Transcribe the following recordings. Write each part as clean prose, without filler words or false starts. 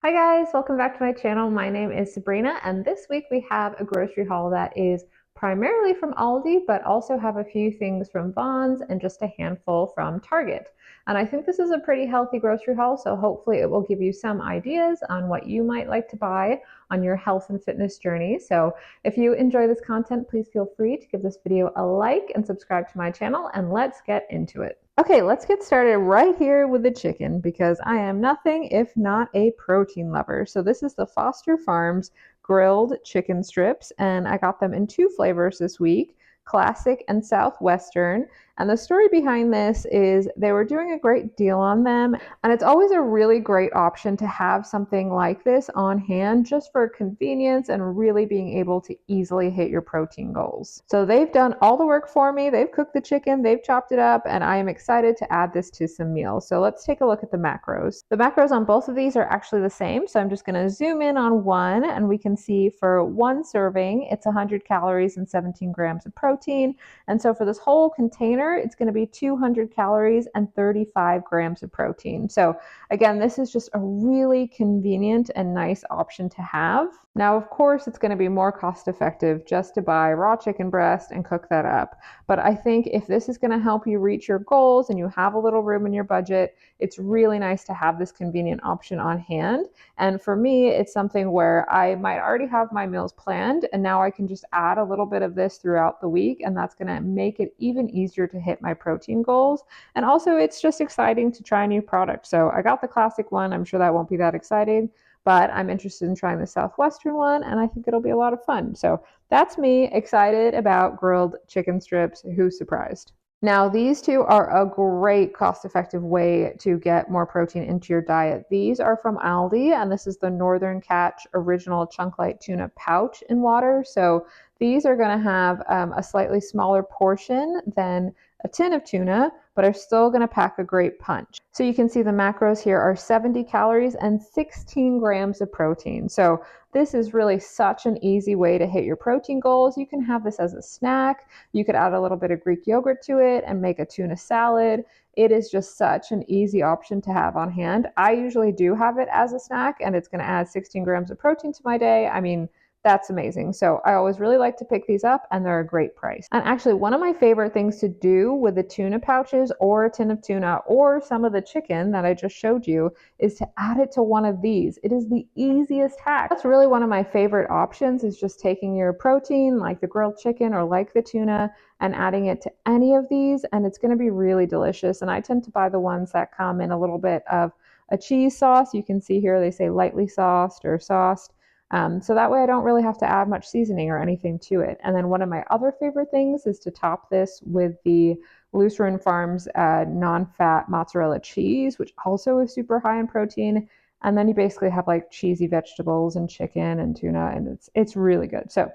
Hi guys, welcome back to my channel. My name is Sabrina, and this week we have a grocery haul that is primarily from Aldi, but also have a few things from Vons and just a handful from Target. And I think this is a pretty healthy grocery haul, so hopefully it will give you some ideas on what you might like to buy on your health and fitness journey. So if you enjoy this content, please feel free to give this video a like and subscribe to my channel, and let's get into it. Okay, let's get started right here with the chicken because I am nothing if not a protein lover. So this is the Foster Farms grilled chicken strips, and I got them in two flavors this week, classic and southwestern. And the story behind this is they were doing a great deal on them, and it's always a really great option to have something like this on hand just for convenience and really being able to easily hit your protein goals. So they've done all the work for me. They've cooked the chicken, they've chopped it up, and I am excited to add this to some meals. So let's take a look at the macros. The macros on both of these are actually the same. So I'm just going to zoom in on one, and we can see for one serving, it's 100 calories and 17 grams of protein. And so for this whole container, it's going to be 200 calories and 35 grams of protein. So again, this is just a really convenient and nice option to have. Now, of course, it's going to be more cost effective just to buy raw chicken breast and cook that up. But I think if this is going to help you reach your goals and you have a little room in your budget, it's really nice to have this convenient option on hand. And for me, it's something where I might already have my meals planned, and now I can just add a little bit of this throughout the week, and that's going to make it even easier to hit my protein goals. And also, it's just exciting to try a new product. So I got the classic one. I'm sure that won't be that exciting, but I'm interested in trying the Southwestern one, and I think it'll be a lot of fun. So that's me excited about grilled chicken strips. Who's surprised? Now, these two are a great cost-effective way to get more protein into your diet. These are from Aldi, and this is the Northern Catch Original Chunk Light Tuna Pouch in water. So these are going to have a slightly smaller portion than a tin of tuna, but are still going to pack a great punch. So you can see the macros here are 70 calories and 16 grams of protein. So this is really such an easy way to hit your protein goals. You can have this as a snack. You could add a little bit of Greek yogurt to it and make a tuna salad. It is just such an easy option to have on hand. I usually do have it as a snack, and it's going to add 16 grams of protein to my day. I mean, that's amazing. So I always really like to pick these up, and they're a great price. And actually, one of my favorite things to do with the tuna pouches or a tin of tuna or some of the chicken that I just showed you is to add it to one of these. It is the easiest hack. That's really one of my favorite options, is just taking your protein like the grilled chicken or like the tuna and adding it to any of these, and it's going to be really delicious. And I tend to buy the ones that come in a little bit of a cheese sauce. You can see here they say lightly sauced or sauced. So that way I don't really have to add much seasoning or anything to it. And then one of my other favorite things is to top this with the Lucerne Farms non-fat mozzarella cheese, which also is super high in protein. And then you basically have like cheesy vegetables and chicken and tuna, and it's really good. So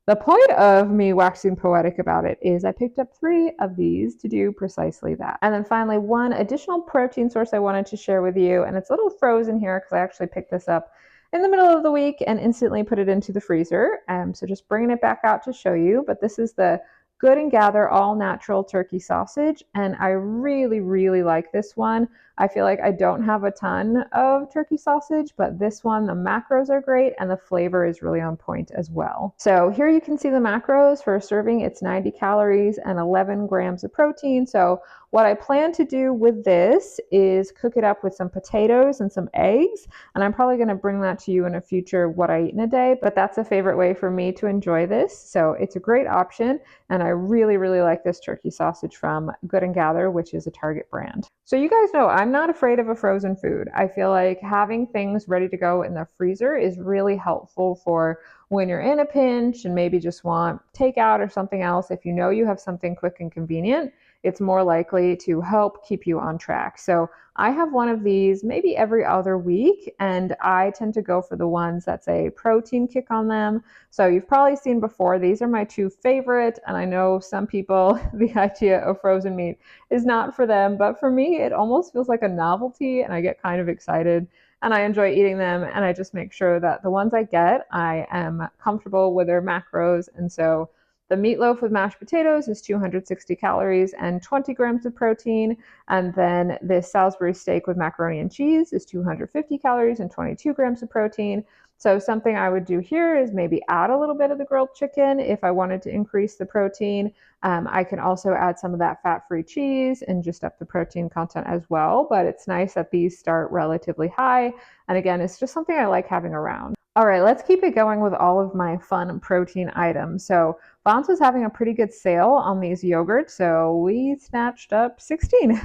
the point of me waxing poetic about it is I picked up 3 of these to do precisely that. And then finally, one additional protein source I wanted to share with you, and it's a little frozen here because I actually picked this up in the middle of the week and instantly put it into the freezer. So just bringing it back out to show you, but this is the Good and Gather all natural turkey sausage, and I really, really like this one. I feel like I don't have a ton of turkey sausage, but this one, the macros are great and the flavor is really on point as well. So here you can see the macros for a serving. It's 90 calories and 11 grams of protein. So what I plan to do with this is cook it up with some potatoes and some eggs, and I'm probably going to bring that to you in a future what I eat in a day, but that's a favorite way for me to enjoy this. So it's a great option, and I really, really like this turkey sausage from Good and Gather, which is a Target brand. So you guys know I'm not afraid of a frozen food. I feel like having things ready to go in the freezer is really helpful for when you're in a pinch and maybe just want takeout or something else. If you know you have something quick and convenient, it's more likely to help keep you on track. So I have one of these maybe every other week, and I tend to go for the ones that say protein kick on them. So you've probably seen before, these are my 2 favorite, and I know some people, the idea of frozen meat is not for them, but for me, it almost feels like a novelty, and I get kind of excited, and I enjoy eating them, and I just make sure that the ones I get, I am comfortable with their macros, and so The meatloaf with mashed potatoes is 260 calories and 20 grams of protein. And then this Salisbury steak with macaroni and cheese is 250 calories and 22 grams of protein. So something I would do here is maybe add a little bit of the grilled chicken if I wanted to increase the protein. I can also add some of that fat-free cheese and just up the protein content as well. But it's nice that these start relatively high. And again, it's just something I like having around. All right, let's keep it going with all of my fun protein items. So Bonds was having a pretty good sale on these yogurts, so we snatched up 16.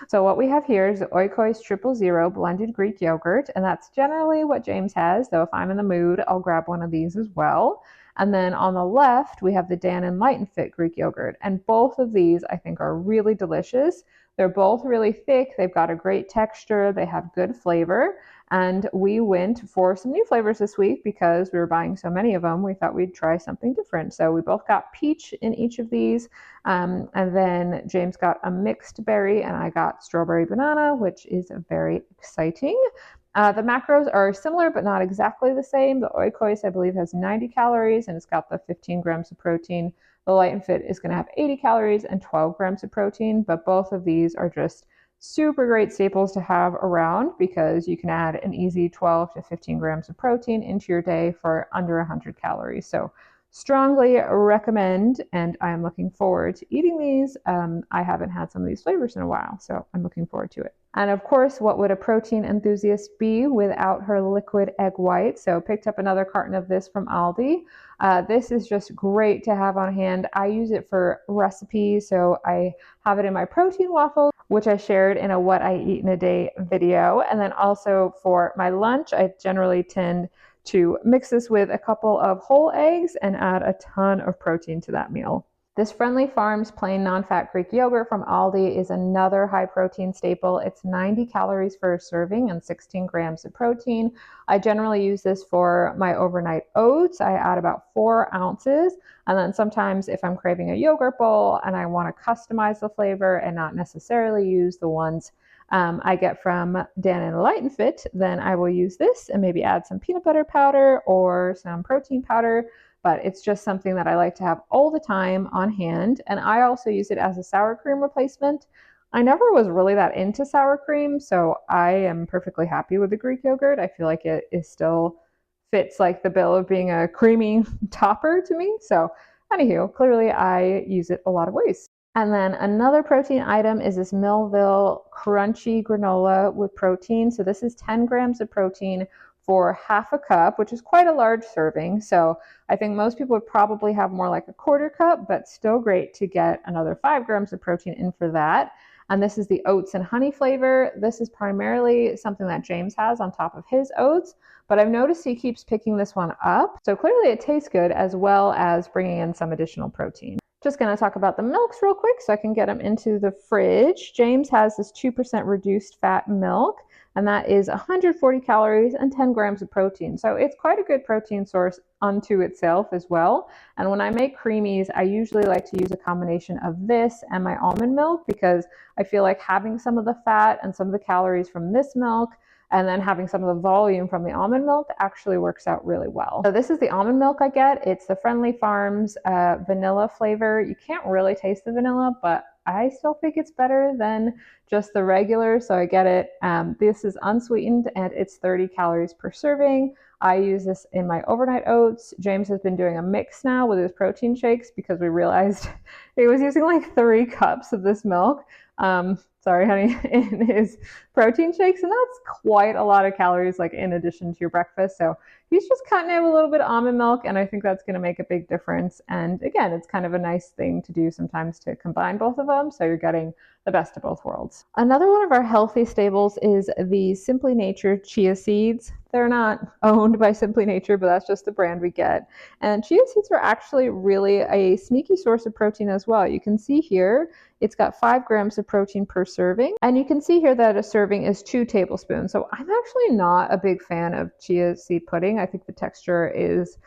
So what we have here is the Oikos 000 blended Greek yogurt, and that's generally what James has, though if I'm in the mood, I'll grab one of these as well. And then on the left, we have the Dannon Light and Fit Greek yogurt, and both of these I think are really delicious. They're both really thick, they've got a great texture, they have good flavor. And we went for some new flavors this week because we were buying so many of them. We thought we'd try something different. So we both got peach in each of these. And then James got a mixed berry and I got strawberry banana, which is very exciting. The macros are similar, but not exactly the same. The Oikos, I believe, has 90 calories and it's got the 15 grams of protein. The Light and Fit is going to have 80 calories and 12 grams of protein, but both of these are just super great staples to have around because you can add an easy 12 to 15 grams of protein into your day for under 100 calories. So strongly recommend, and I'm looking forward to eating these. I haven't had some of these flavors in a while, so I'm looking forward to it. And of course, what would a protein enthusiast be without her liquid egg white? So picked up another carton of this from Aldi. This is just great to have on hand. I use it for recipes, so I have it in my protein waffles, which I shared in a What I Eat in a Day video. And then also for my lunch, I generally tend to mix this with a couple of whole eggs and add a ton of protein to that meal. This Friendly Farms plain non-fat Greek yogurt from Aldi is another high protein staple. It's 90 calories for a serving and 16 grams of protein. I generally use this for my overnight oats. I add about 4 ounces. And then sometimes if I'm craving a yogurt bowl and I want to customize the flavor and not necessarily use the ones I get from Dannon Light and Fit, then I will use this and maybe add some peanut butter powder or some protein powder. But it's just something that I like to have all the time on hand. And I also use it as a sour cream replacement. I never was really that into sour cream, so I am perfectly happy with the Greek yogurt. I feel like it is still fits like the bill of being a creamy topper to me. So anywho, clearly I use it a lot of ways. And then another protein item is this Millville crunchy granola with protein. So this is 10 grams of protein for half a cup, which is quite a large serving. So I think most people would probably have more like a quarter cup, but still great to get another 5 grams of protein in for that. And this is the oats and honey flavor. This is primarily something that James has on top of his oats, but I've noticed he keeps picking this one up. So clearly it tastes good as well as bringing in some additional protein. Just going to talk about the milks real quick so I can get them into the fridge. James has this 2% reduced fat milk, and that is 140 calories and 10 grams of protein. So it's quite a good protein source unto itself as well. And when I make creamies, I usually like to use a combination of this and my almond milk because I feel like having some of the fat and some of the calories from this milk and then having some of the volume from the almond milk actually works out really well. So this is the almond milk I get. It's the Friendly Farms vanilla flavor. You can't really taste the vanilla, but I still think it's better than just the regular, so I get it. This is unsweetened and it's 30 calories per serving. I use this in my overnight oats. James has been doing a mix now with his protein shakes because we realized he was using like 3 cups of this milk. Sorry, honey, in his protein shakes, and that's quite a lot of calories, like in addition to your breakfast. So he's just cutting it with a little bit of almond milk, and I think that's going to make a big difference. And again, it's kind of a nice thing to do sometimes to combine both of them, so you're getting the best of both worlds. Another one of our healthy staples is the Simply Nature chia seeds. They're not owned by Simply Nature, but that's just the brand we get. And chia seeds are actually really a sneaky source of protein as well. You can see here, it's got 5 grams of protein per serving. And you can see here that a serving is 2 tablespoons. So I'm actually not a big fan of chia seed pudding. I think the texture is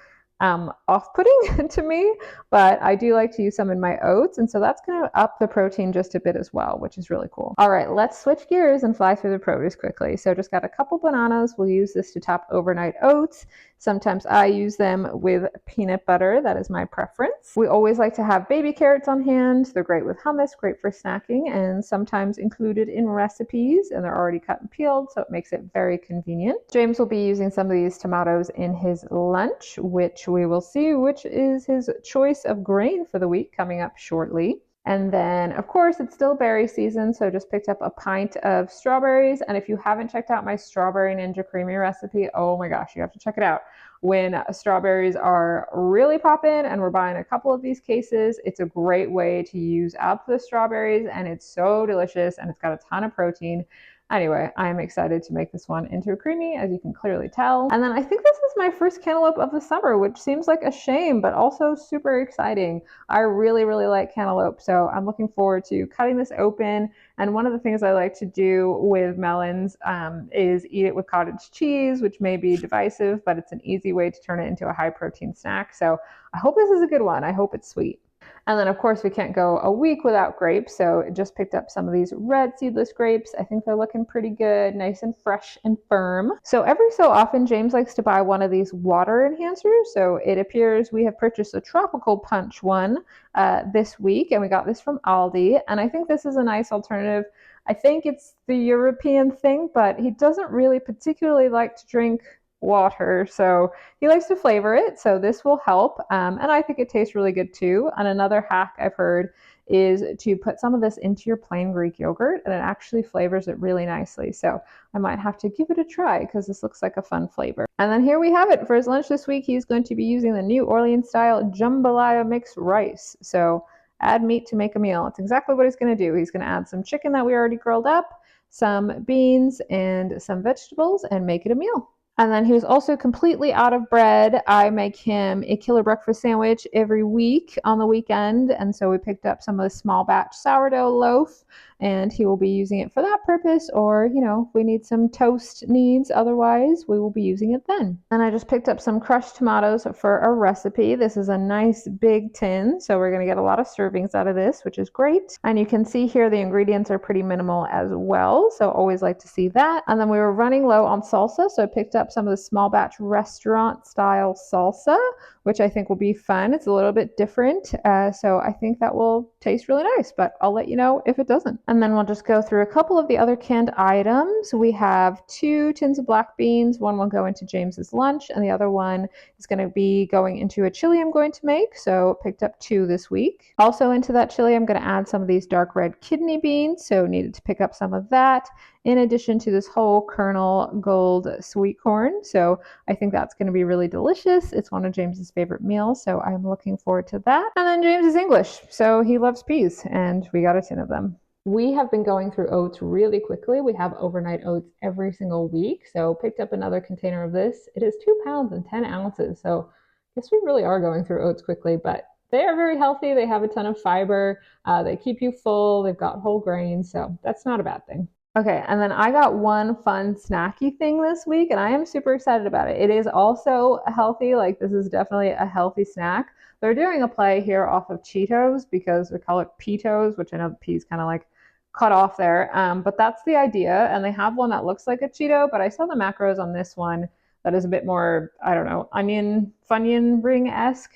off-putting to me, but I do like to use some in my oats, and so that's going to up the protein just a bit as well, which is really cool. All right, let's switch gears and fly through the produce quickly. So just got a couple bananas. We'll use this to top overnight oats. Sometimes I use them with peanut butter. That is my preference. We always like to have baby carrots on hand. They're great with hummus, great for snacking, and sometimes included in recipes, and they're already cut and peeled, so it makes it very convenient. James will be using some of these tomatoes in his lunch, which we will see which is his choice of grain for the week coming up shortly. And then, of course, it's still berry season, so just picked up a pint of strawberries. And if you haven't checked out my strawberry ninja creamy recipe, oh my gosh, you have to check it out. When strawberries are really poppin', and we're buying a couple of these cases, it's a great way to use up the strawberries, and it's so delicious, and it's got a ton of protein. Anyway, I'm excited to make this one into a creamy, as you can clearly tell. And then I think this is my first cantaloupe of the summer, which seems like a shame, but also super exciting. I really, really like cantaloupe, so I'm looking forward to cutting this open. And one of the things I like to do with melons is eat it with cottage cheese, which may be divisive, but it's an easy way to turn it into a high protein snack. So I hope this is a good one. I hope it's sweet. And then, of course, we can't go a week without grapes, so just picked up some of these red seedless grapes. I think they're looking pretty good, nice and fresh and firm. So every so often, James likes to buy one of these water enhancers. So it appears we have purchased a tropical punch one this week, and we got this from Aldi. And I think this is a nice alternative. I think it's the European thing, but he doesn't really particularly like to drink water, so he likes to flavor it, so this will help, and I think it tastes really good too. And another hack I've heard is to put some of this into your plain Greek yogurt, and it actually flavors it really nicely. So I might have to give it a try because this looks like a fun flavor. And then here we have it. For his lunch this week, he's going to be using the New Orleans style jambalaya mixed rice. So add meat to make a meal. It's exactly what he's going to do. He's going to add some chicken that we already grilled up, some beans, and some vegetables, and make it a meal. And then he was also completely out of bread. I make him a killer breakfast sandwich every week on the weekend. And so we picked up some of the small batch sourdough loaf, and he will be using it for that purpose. Or, if we need some toast needs, otherwise we will be using it then. And I just picked up some crushed tomatoes for a recipe. This is a nice big tin, so we're going to get a lot of servings out of this, which is great. And you can see here the ingredients are pretty minimal as well, so always like to see that. And then we were running low on salsa, so I picked up some of the small batch restaurant style salsa, which I think will be fun. It's a little bit different, so I think that will taste really nice, but I'll let you know if it doesn't. And then we'll just go through a couple of the other canned items. We have 2 tins of black beans. One will go into James's lunch, and the other one is going to be going into a chili I'm going to make, so picked up 2 this week. Also into that chili, I'm going to add some of these dark red kidney beans, so needed to pick up some of that, in addition to this whole kernel gold sweet corn. So I think that's going to be really delicious. It's one of James's favorite meals, so I'm looking forward to that. And then James is English, so he loves peas, and we got a tin of them. We have been going through oats really quickly. We have overnight oats every single week, so picked up another container of this. It is 2 pounds and 10 ounces, so I guess we really are going through oats quickly, but they are very healthy. They have a ton of fiber. They keep you full. They've got whole grains, so that's not a bad thing. Okay, and then I got one fun snacky thing this week, and I am super excited about it. It is also healthy, like this is definitely a healthy snack. They're doing a play here off of Cheetos because they call it Pitos, which I know the P's kind of like cut off there, but that's the idea. And they have one that looks like a Cheeto, but I saw the macros on this one that is a bit more, I don't know, Funyun ring-esque.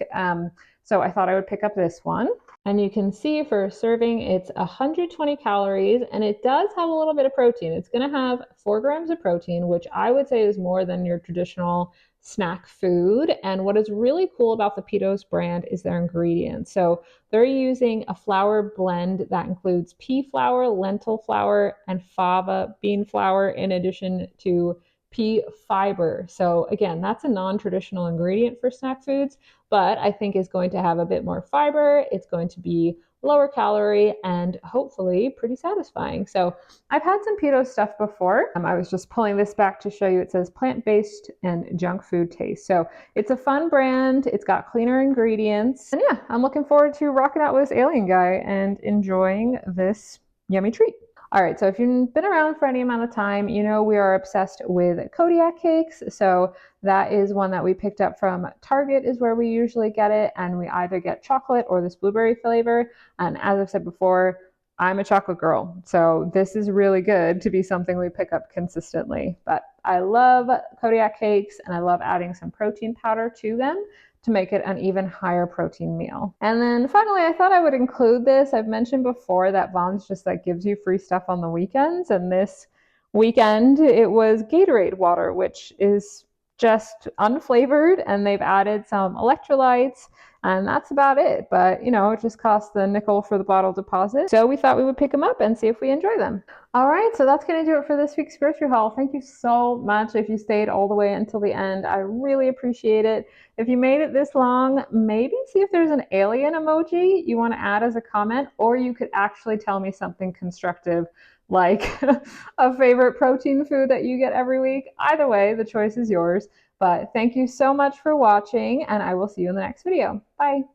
So I thought I would pick up this one. And you can see for a serving, it's 120 calories, and it does have a little bit of protein. It's going to have 4 grams of protein, which I would say is more than your traditional snack food. And what is really cool about the Pitos brand is their ingredients. So they're using a flour blend that includes pea flour, lentil flour, and fava bean flour, in addition to pea fiber. So again, that's a non-traditional ingredient for snack foods, but I think is going to have a bit more fiber. It's going to be lower calorie and hopefully pretty satisfying. So I've had some Pitos stuff before. I was just pulling this back to show you. It says plant-based and junk food taste. So it's a fun brand. It's got cleaner ingredients. And yeah, I'm looking forward to rocking out with this alien guy and enjoying this yummy treat. All right, so if you've been around for any amount of time, you know we are obsessed with Kodiak cakes. So that is one that we picked up from Target is where we usually get it. And we either get chocolate or this blueberry flavor. And as I've said before, I'm a chocolate girl. So this is really good to be something we pick up consistently. But I love Kodiak cakes and I love adding some protein powder to them to make it an even higher protein meal. And then finally, I thought I would include this. I've mentioned before that Vons just like gives you free stuff on the weekends. And this weekend, it was Gatorade water, which is just unflavored, and they've added some electrolytes, and that's about it. But you know, it just costs the nickel for the bottle deposit. So we thought we would pick them up and see if we enjoy them. All right, so that's going to do it for this week's grocery haul. Thank you so much if you stayed all the way until the end. I really appreciate it. If you made it this long, maybe see if there's an alien emoji you want to add as a comment, or you could actually tell me something constructive like a favorite protein food that you get every week. Either way, the choice is yours. But thank you so much for watching, and I will see you in the next video. Bye.